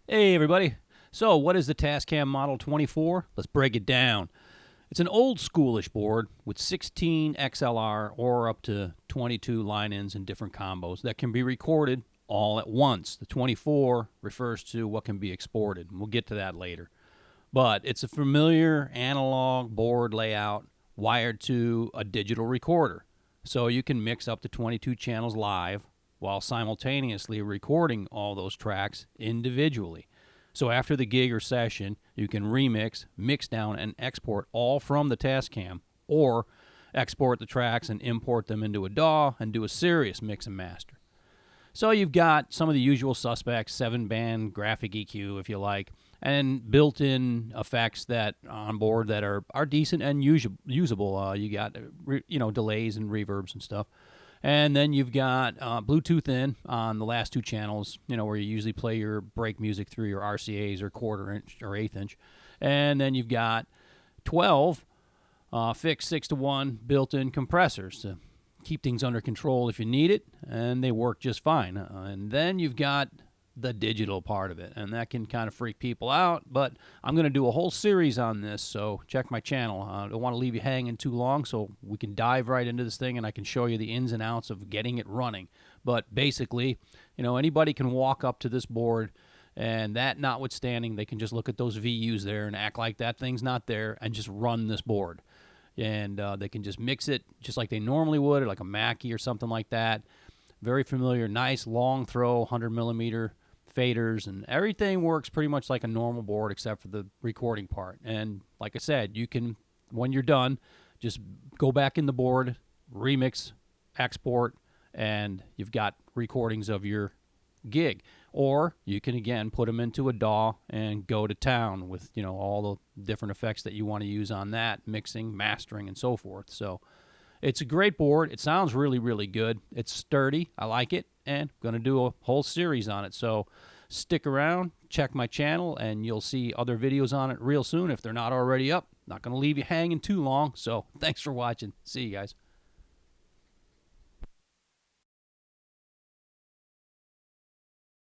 Hey everybody. So what is the Tascam Model 24? Let's break it down. It's an old schoolish board with 16 XLR or up to 22 line-ins in different combos that can be recorded all at once. The 24 refers to what can be exported, and we'll get to that later. But it's a familiar analog board layout wired to a digital recorder. So you can mix up to 22 channels live while simultaneously recording all those tracks individually. So after the gig or session, you can remix, mix down, and export all from the Tascam, or export the tracks and import them into a DAW and do a serious mix and master. So you've got some of the usual suspects, 7-band graphic EQ if you like, and built-in effects that on board that are decent and usable. You got delays and reverbs and stuff. And then you've got Bluetooth in on the last two channels, where you usually play your break music through your RCAs or quarter inch or eighth inch. And then you've got 12 fixed 6-to-1 built-in compressors to keep things under control if you need it, and they work just fine. And then you've got the digital part of it, and that can kind of freak people out, but I'm going to do a whole series on this, so check my channel. I don't want to leave you hanging too long, so we can dive right into this thing and I can show you the ins and outs of getting it running. But basically, anybody can walk up to this board, and that notwithstanding, they can just look at those VUs there and act like that thing's not there and just run this board. And they can just mix it just like they normally would, or like a Mackie or something like that. Very familiar, nice long throw, 100 millimeter faders, and everything works pretty much like a normal board except for the recording part. And like I said, you can, when you're done, just go back in the board, remix, export, and you've got recordings of your gig. Or you can again put them into a DAW and go to town with all the different effects that you want to use on that, mixing, mastering, and so forth. So it's a great board. It sounds really, really good. It's sturdy. I like it, and I'm going to do a whole series on it. So stick around, check my channel, and you'll see other videos on it real soon if they're not already up. Not going to leave you hanging too long. So thanks for watching. See you guys.